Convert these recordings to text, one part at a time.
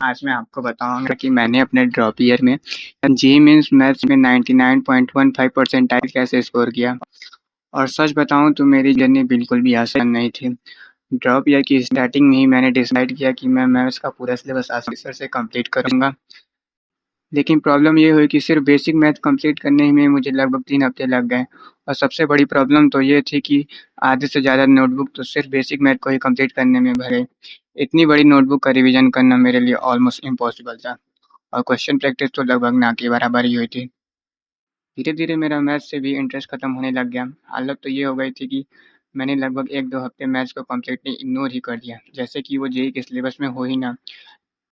आज मैं आपको बताऊँगा कि मैंने अपने ड्रॉप ईयर में जेईई मेंस मैथ्स में 99.15 परसेंटाइल कैसे स्कोर किया। और सच बताऊँ तो मेरी जर्नी बिल्कुल भी आसान नहीं थी। ड्रॉप ईयर की स्टार्टिंग में ही मैंने डिसाइड किया कि मैं मैथ्स का पूरा सिलेबस आसानी से कंप्लीट करूँगा। लेकिन प्रॉब्लम ये हुई कि सिर्फ़ बेसिक मैथ कंप्लीट करने में मुझे लगभग 3 हफ़्ते लग गए और सबसे बड़ी प्रॉब्लम तो ये थी कि आधे से ज़्यादा नोटबुक तो सिर्फ़ बेसिक मैथ को ही कंप्लीट करने में भरे। इतनी बड़ी नोटबुक का रिवीजन करना मेरे लिए ऑलमोस्ट इम्पॉसिबल था और क्वेश्चन प्रैक्टिस तो लगभग ना के बराबर ही हुई थी। धीरे-धीरे मेरा मैथ्स से भी इंटरेस्ट खत्म होने लग गया। हालत तो ये हो गई थी कि मैंने लगभग 1-2 हफ़्ते मैथ्स को कंप्लीटली इग्नोर ही कर दिया, जैसे कि वो जेईई के सिलेबस में हो ही ना।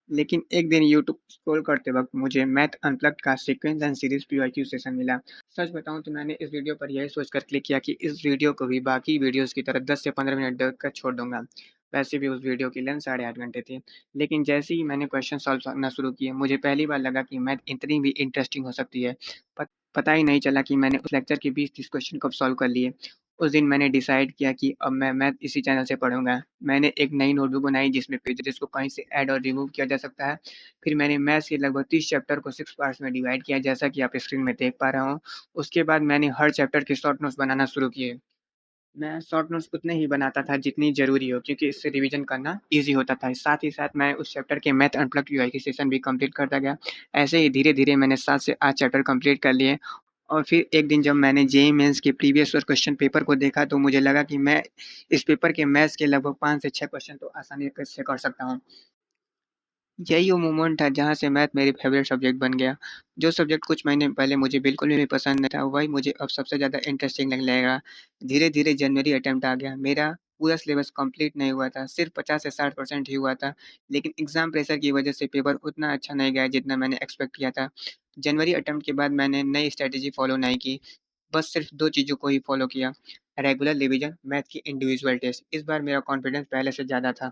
लेकिन एक दिन यूट्यूब स्क्रॉल करते वक़्त मुझे मैथ अनप्लग्ड का sequence and series PYQ session मिला। सच बताऊँ तो मैंने इस वीडियो पर यही सोचकर क्लिक किया कि इस वीडियो को भी बाकी वीडियोज़ की तरह 10 से 15 मिनट देखकर छोड़ दूँगा। वैसे भी उस वीडियो की लेंथ साढ़े 8 घंटे थी। लेकिन जैसे ही मैंने क्वेश्चन सॉल्व करना शुरू किए, मुझे पहली बार लगा कि मैथ इतनी भी इंटरेस्टिंग हो सकती है। पत पता ही नहीं चला कि मैंने उस लेक्चर के 20-30 क्वेश्चन कब सॉल्व कर लिए। उस दिन मैंने डिसाइड किया कि अब मैं मैथ इसी चैनल से पढ़ूँगा। मैंने एक नई नोटबुक बनाई जिसमें पेजेज़ को कहीं से ऐड और रिमूव किया जा सकता है। फिर मैंने मैथ्स के लगभग 30 चैप्टर को 6 पार्ट्स में डिवाइड किया जैसा कि आप स्क्रीन में देख पा रहे हो। उसके बाद मैंने हर चैप्टर के शॉर्ट नोट्स बनाना शुरू किए। मैं शॉर्ट नोट्स उतने ही बनाता था जितनी ज़रूरी हो क्योंकि इससे रिवीजन करना ईज़ी होता था। साथ ही साथ मैं उस चैप्टर के मैथ अनप्लग्ड यूआई सेशन भी कंप्लीट करता गया। ऐसे ही धीरे-धीरे मैंने 7 से 8 चैप्टर कंप्लीट कर लिए और फिर एक दिन जब मैंने जेईई मेंस के प्रीवियस ईयर क्वेश्चन पेपर को देखा तो मुझे लगा कि मैं इस पेपर के मैथ्स के लगभग 5 से 6 क्वेश्चन तो आसानी से कर सकता हूँ। यही वो मोमेंट था जहाँ से मैथ मेरी फ़ेवरेट सब्जेक्ट बन गया। जो सब्जेक्ट कुछ महीने पहले मुझे बिल्कुल भी पसंद नहीं था, वही मुझे अब सबसे ज़्यादा इंटरेस्टिंग लगने लगा। धीरे-धीरे जनवरी अटेम्प्ट आ गया। मेरा पूरा सिलेबस कंप्लीट नहीं हुआ था, सिर्फ़ 50 से 60% ही हुआ था। लेकिन एग्ज़ाम प्रेशर की वजह से पेपर उतना अच्छा नहीं गया जितना मैंने एक्सपेक्ट किया था। जनवरी अटेम्प्ट के बाद मैंने नई स्ट्रैटेजी फ़ॉलो नहीं की, बस सिर्फ़ 2 चीज़ों को ही फ़ॉलो किया, रेगुलर रिवीजन, मैथ की इंडिविजुअल टेस्ट। इस बार मेरा कॉन्फिडेंस पहले से ज़्यादा था।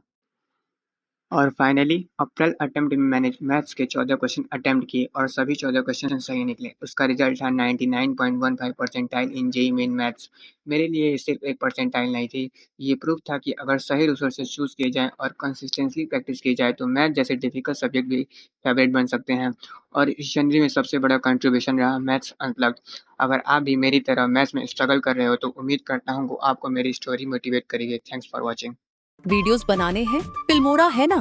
और फाइनली अप्रैल अटेम्प्ट में मैंने मैथ्स के 14 क्वेश्चन अटेम्प्ट किए और सभी 14 क्वेश्चन सही निकले। उसका रिजल्ट था 99.15 परसेंटाइल इन जेईई मेन मैथ्स। मेरे लिए ये सिर्फ एक परसेंटाइल नहीं थी, ये प्रूफ था कि अगर सही रिसोर्सेज चूज़ किए जाएँ और कंसिस्टेंटली प्रैक्टिस की जाए तो मैथ जैसे डिफिकल्ट सब्जेक्ट भी फेवरेट बन सकते हैं। और इस जर्नी में सबसे बड़ा कंट्रीब्यूशन रहा मैथ्स अनप्लग्ड। अगर आप भी मेरी तरह मैथ्स में स्ट्रगल कर रहे हो तो उम्मीद करता हूँ वो आपको मेरी स्टोरी मोटिवेट करेगी। Thanks for watching. वीडियोस बनाने हैं, फिल्मोरा है ना।